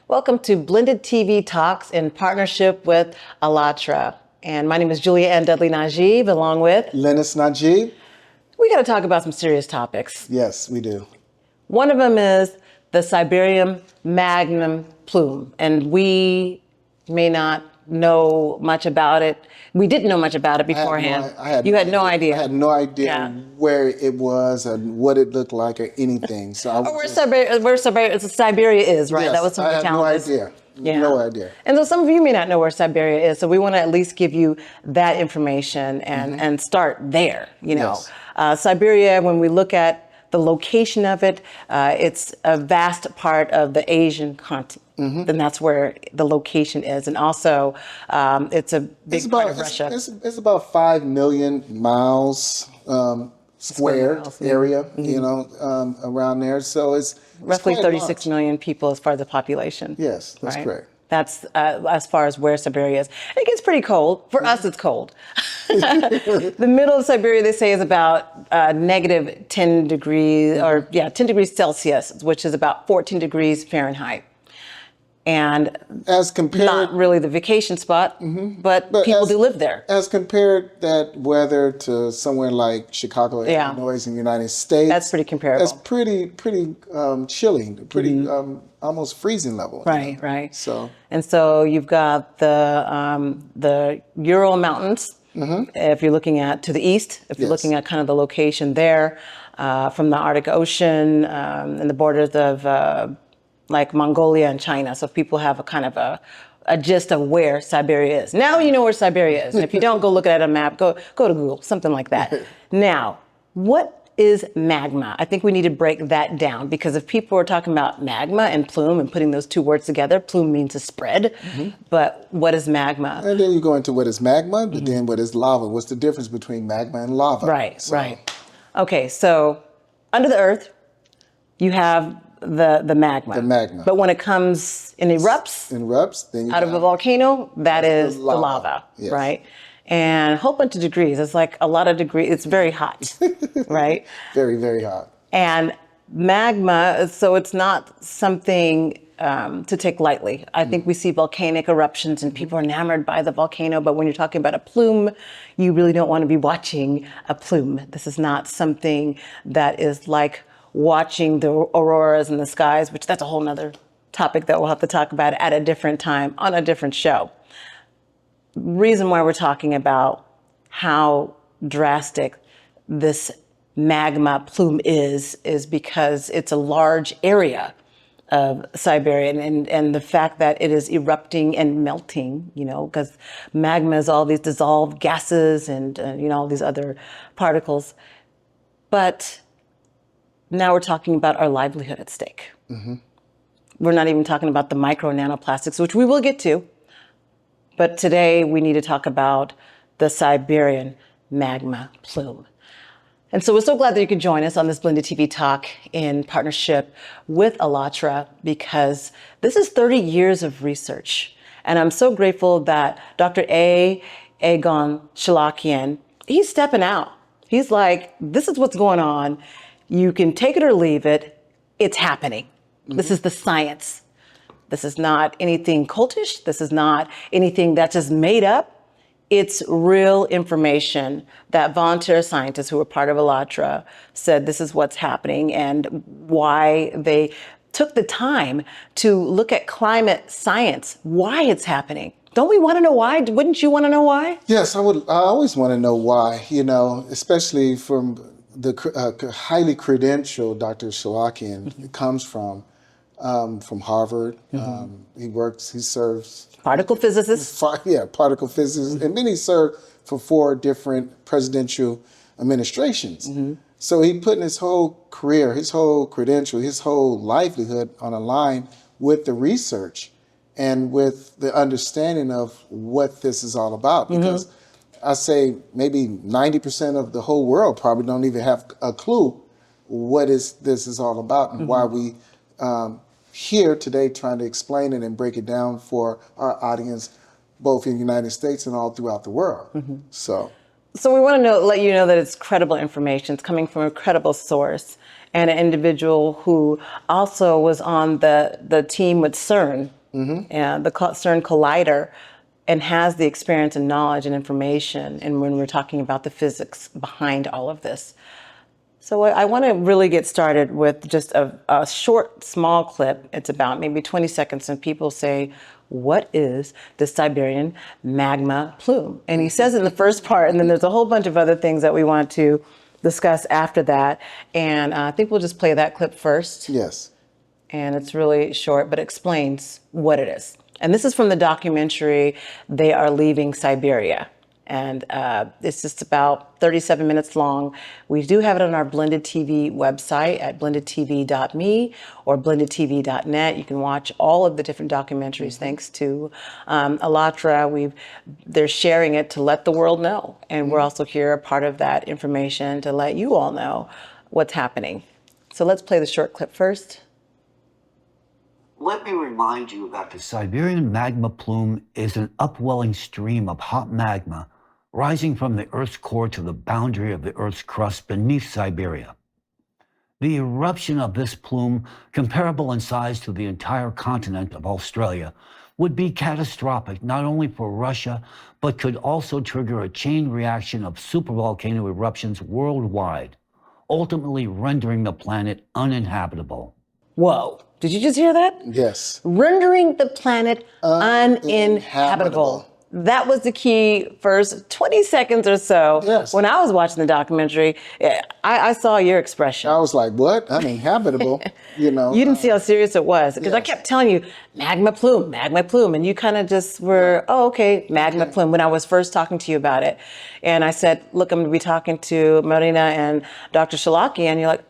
Welcome to Blended TV Talks in partnership with ALLATRA. And my name is Julia Dudley Najieb, along with Lennice Jabari. We got to talk about some serious topics. Yes, we do. One of them is the Siberian Magma Plume. And we may not know much about it. We didn't know much about it beforehand. You had no idea. I had no idea where it was and what it looked like or anything. So where Siberia is, right? Yes, That was some of the challenges. I had no idea. No idea. And so some of you may not know where Siberia is, so we want to at least give you that information and start there. Siberia, when we look at the location of it, it's a vast part of the Asian continent. And that's where the location is. And also, it's a big part of Russia. It's about 5 million miles square area, around there. So it's roughly 36 million people as far as the population. Yes, that's correct. That's as far as where Siberia is. It gets pretty cold. For us, it's cold. The middle of Siberia, they say, is about negative 10 degrees, 10 degrees Celsius, which is about 14 degrees Fahrenheit. And as compared, not really the vacation spot, but people do live there. As compared that weather to somewhere like Chicago, Illinois, in the United States, that's pretty comparable. That's pretty chilly, pretty almost freezing level. Right. So you've got the Ural Mountains. If you're looking at to the east, if you're looking at kind of the location there, from the Arctic Ocean and the borders of like Mongolia and China. So people have a kind of a gist of where Siberia is. Now you know where Siberia is. And if you don't, go look at a map, go to Google, something like that. Now, what is magma? I think we need to break that down, because if people are talking about magma and plume and putting those two words together, plume means to spread, but what is magma? And then you go into what is magma, but then what is lava? What's the difference between magma and lava? Right. Okay, so under the earth, you have the magma. The magma. But when it comes and erupts, then you out of a volcano, that is the lava, yes. Right? And a whole bunch of degrees. It's like a lot of degrees. It's very hot, right? Very, very hot. And magma, so it's not something to take lightly. I think we see volcanic eruptions and people are enamored by the volcano, but when you're talking about a plume, you really don't want to be watching a plume. This is not something that is like watching the auroras in the skies, which that's a whole nother topic that we'll have to talk about at a different time on a different show. Reason why we're talking about how drastic this magma plume is because it's a large area of Siberia, and the fact that it is erupting and melting, because magma is all these dissolved gases and all these other particles. But now we're talking about our livelihood at stake. We're not even talking about the micro nanoplastics, which we will get to. But today we need to talk about the Siberian magma plume. And so we're so glad that you could join us on this Blended TV Talk in partnership with ALLATRA, because this is 30 years of research. And I'm so grateful that Dr. Egon Cholakian, he's stepping out. He's like, this is what's going on. You can take it or leave it. It's happening. This is the science. This is not anything cultish. This is not anything that's just made up. It's real information that volunteer scientists who were part of ALLATRA said this is what's happening, and why they took the time to look at climate science, why it's happening. Don't we want to know why? Wouldn't you want to know why? Yes, I would. I always want to know why, especially from the highly credentialed Dr. Cholakian comes from Harvard. He serves particle physicist. Particle physicist, and then he served for 4 different presidential administrations. So he put in his whole career, his whole credential, his whole livelihood on a line with the research and with the understanding of what this is all about. Because I say maybe 90% of the whole world probably don't even have a clue what this is all about, and why we here today trying to explain it and break it down for our audience, both in the United States and all throughout the world. So we want to let you know that it's credible information. It's coming from a credible source. and an individual who also was on the team with CERN, and the CERN Collider, and has the experience and knowledge and information. And when we're talking about the physics behind all of this. So I want to really get started with just a short, small clip. It's about maybe 20 seconds, and people say, what is the Siberian magma plume? And he says it in the first part, and then there's a whole bunch of other things that we want to discuss after that. And I think we'll just play that clip first. Yes. And it's really short, but explains what it is. And this is from the documentary, They Are Leaving Siberia. And it's just about 37 minutes long. We do have it on our Blended TV website at blendedtv.me or blendedtv.net. You can watch all of the different documentaries thanks to Alatra. They're sharing it to let the world know. And we're also here, a part of that information, to let you all know what's happening. So let's play the short clip first. Let me remind you about the Siberian magma plume is an upwelling stream of hot magma rising from the Earth's core to the boundary of the Earth's crust beneath Siberia. The eruption of this plume, comparable in size to the entire continent of Australia, would be catastrophic not only for Russia, but could also trigger a chain reaction of supervolcano eruptions worldwide, ultimately rendering the planet uninhabitable. Whoa. Did you just hear that? Yes. Rendering the planet uninhabitable. That was the key first 20 seconds or so. Yes. When I was watching the documentary, I saw your expression. I was like, what? Uninhabitable? You know. You didn't see how serious it was. Because I Yes. kept telling you, magma plume. And you kind of just were, oh, okay, magma plume, when I was first talking to you about it. And I said, look, I'm going to be talking to Marina and Dr. Cholakian. And you're like,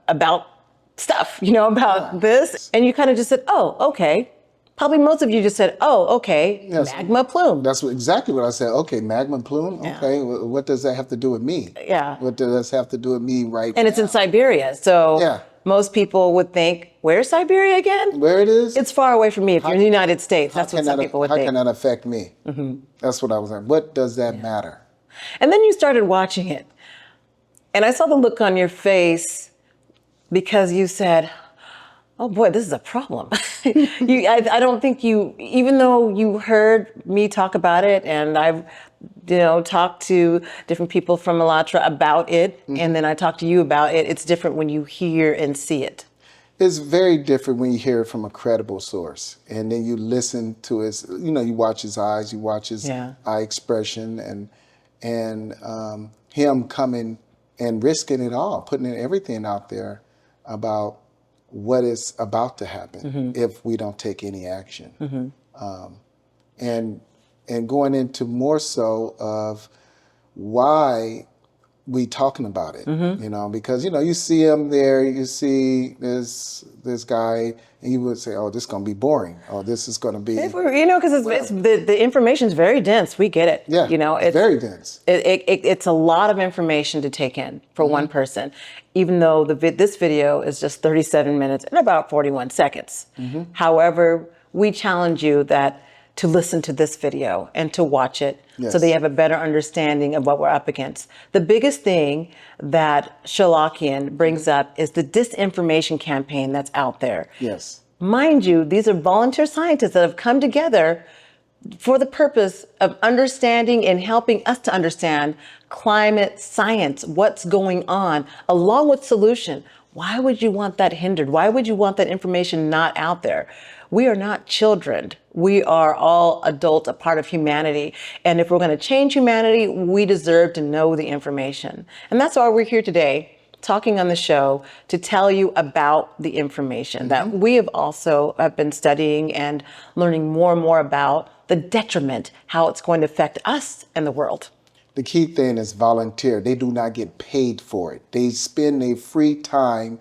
about stuff, about this. And you kind of just said, oh, okay. Probably most of you just said, oh, okay, Yes. magma plume. That's exactly what I said. Okay, magma plume. Yeah. Okay, what does that have to do with me? Yeah. What does that have to do with me right now? And it's in Siberia. So Yeah. most people would think, where's Siberia again? Where it is? It's far away from me. If you're in the United States, that's what some people would How think. can that affect me? That's what I was like. What does that matter? And then you started watching it. And I saw the look on your face because you said, oh boy, this is a problem. I don't think you, even though you heard me talk about it, and I've, talked to different people from Alatra about it, and then I talked to you about it, it's different when you hear and see it. It's very different when you hear it from a credible source, and then you listen to his, you watch his eyes, you watch his eye expression, and him coming and risking it all, putting everything out there about what is about to happen if we don't take any action. And going into more so of why we talking about it, because, you see him there, you see this guy, and you would say, oh, this is going to be boring. Oh, this is going to be... Because the information is very dense. We get it. Yeah, it's very dense. It's a lot of information to take in for one person, even though this video is just 37 minutes and about 41 seconds. However, we challenge you to listen to this video and to watch it so that you have a better understanding of what we're up against. The biggest thing that Cholakian brings up is the disinformation campaign that's out there. Yes. Mind you, these are volunteer scientists that have come together for the purpose of understanding and helping us to understand climate science, what's going on, along with solution. Why would you want that hindered? Why would you want that information not out there? We are not children. We are all adults, a part of humanity. And if we're going to change humanity, we deserve to know the information. And that's why we're here today, talking on the show to tell you about the information that we have been studying and learning more and more about the detriment, how it's going to affect us and the world. The key thing is volunteer. They do not get paid for it. They spend their free time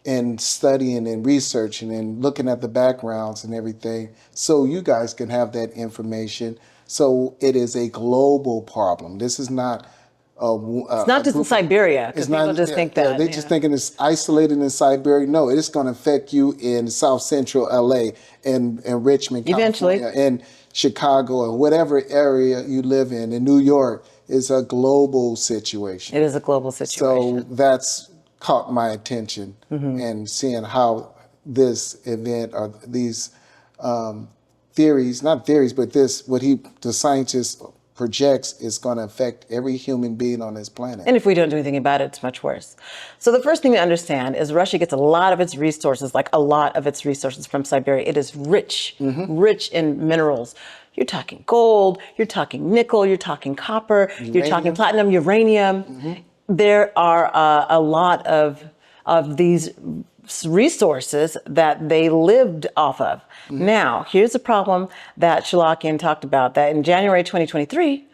in studying and researching and looking at the backgrounds and everything so you guys can have that information. So it is a global problem. This is not it's not just in Siberia, because people just think that. They're just thinking it's isolated in Siberia. No, it is going to affect you in South Central LA and Richmond, eventually, California, and Chicago, or whatever area you live in New York. Is a global situation. It is a global situation. So that's caught my attention, and seeing how this event or these theories, not theories, but this, the scientist projects is going to affect every human being on this planet. And if we don't do anything about it, it's much worse. So the first thing to understand is Russia gets a lot of its resources, like a lot of its resources from Siberia. It is rich, rich in minerals. You're talking gold, you're talking nickel, you're talking copper, you're talking platinum, uranium. There are a lot of these resources that they lived off of. Now, here's the problem that Cholakian talked about, that in January 2023,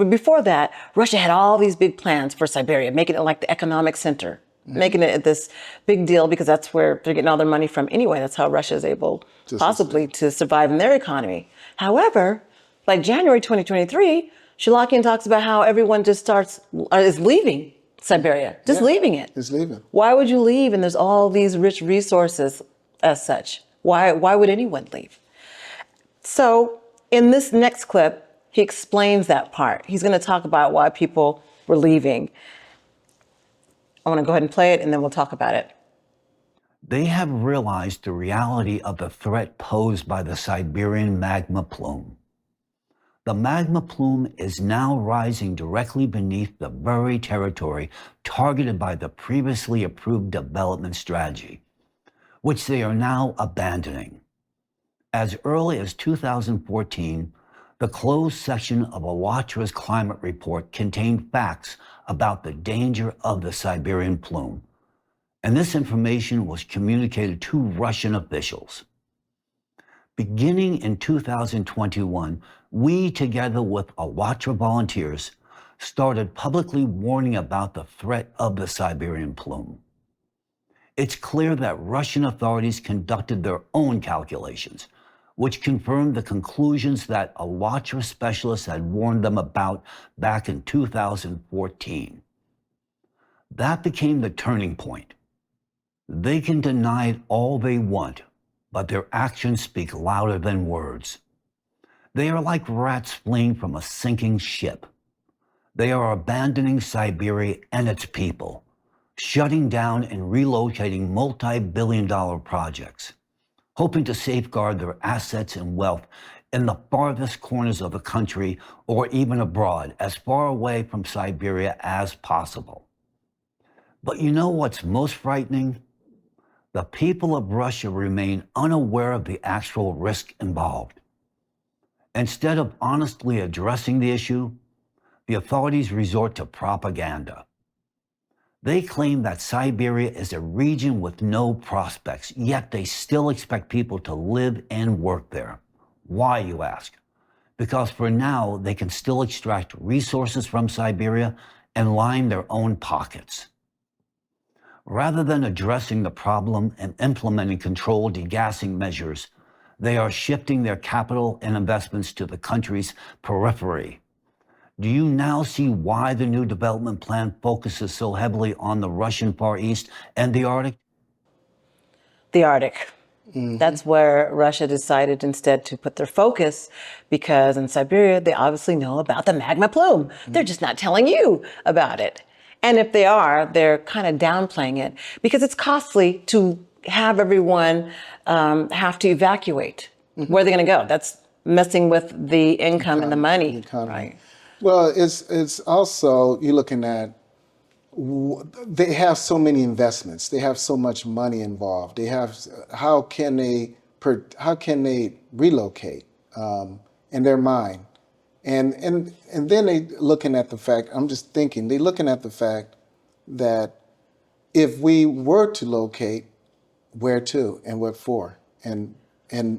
before that, Russia had all these big plans for Siberia, making it like the economic center, making it this big deal because that's where they're getting all their money from anyway. That's how Russia is able possibly to survive in their economy. However, like January 2023, Cholakian talks about how everyone just is leaving Siberia, leaving it. It's leaving. Why would you leave? And there's all these rich resources as such. Why would anyone leave? So in this next clip, he explains that part. He's going to talk about why people were leaving. I want to go ahead and play it, and then we'll talk about it. They have realized the reality of the threat posed by the Siberian magma plume. The magma plume is now rising directly beneath the very territory targeted by the previously approved development strategy, which they are now abandoning. As early as 2014, the closed section of Alatra's climate report contained facts about the danger of the Siberian plume, and this information was communicated to Russian officials. Beginning in 2021, we, together with Alatra volunteers, started publicly warning about the threat of the Siberian plume. It's clear that Russian authorities conducted their own calculations, which confirmed the conclusions that Alatra specialists had warned them about back in 2014. That became the turning point. They can deny it all they want, but their actions speak louder than words. They are like rats fleeing from a sinking ship. They are abandoning Siberia and its people, shutting down and relocating multi-billion-dollar projects, hoping to safeguard their assets and wealth in the farthest corners of the country or even abroad, as far away from Siberia as possible. But you know what's most frightening? The people of Russia remain unaware of the actual risk involved. Instead of honestly addressing the issue, the authorities resort to propaganda. They claim that Siberia is a region with no prospects, yet they still expect people to live and work there. Why, you ask? Because for now, they can still extract resources from Siberia and line their own pockets. Rather than addressing the problem and implementing controlled degassing measures, they are shifting their capital and investments to the country's periphery. Do you now see why the new development plan focuses so heavily on the Russian Far East and the Arctic? The Arctic. That's where Russia decided instead to put their focus, because in Siberia, they obviously know about the magma plume. They're just not telling you about it. And if they are, they're kind of downplaying it because it's costly to have everyone have to evacuate. Where are they going to go? That's messing with the income and the money. Right. Well, it's also, you're looking at, they have so many investments. They have so much money involved. They have, how can they relocate in their mind? And then they looking at the fact, I'm just thinking, they looking at the fact that if we were to locate, where to and what for? And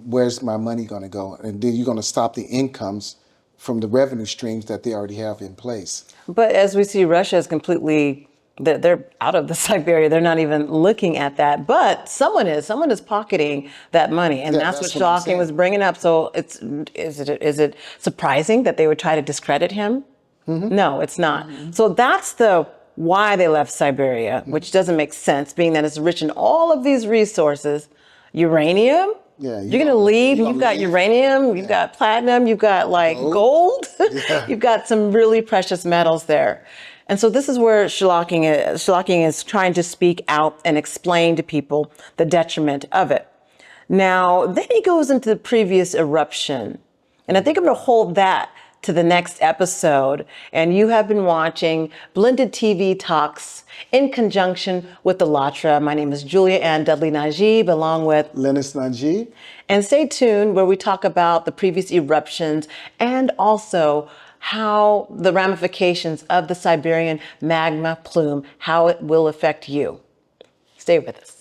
where's my money going to go? And then you're going to stop the incomes from the revenue streams that they already have in place. But as we see, Russia is completely, they're out of the Siberia. They're not even looking at that. But someone is pocketing that money. And that's what Cholakian was bringing up. So is it surprising that they would try to discredit him? No, it's not. So that's the why they left Siberia, which doesn't make sense, being that it's rich in all of these resources. Uranium? Yeah, you're going to leave, and you've got uranium, you've got platinum, you've got like gold. You've got some really precious metals there. And so this is where Cholakian is trying to speak out and explain to people the detriment of it. Now, then he goes into the previous eruption. And I think I'm going to hold that to the next episode. And you have been watching Blended TV Talks in conjunction with the LATRA. My name is Julia Dudley Najieb, along with Lennice Jabari. And stay tuned where we talk about the previous eruptions and also how the ramifications of the Siberian magma plume, how it will affect you. Stay with us.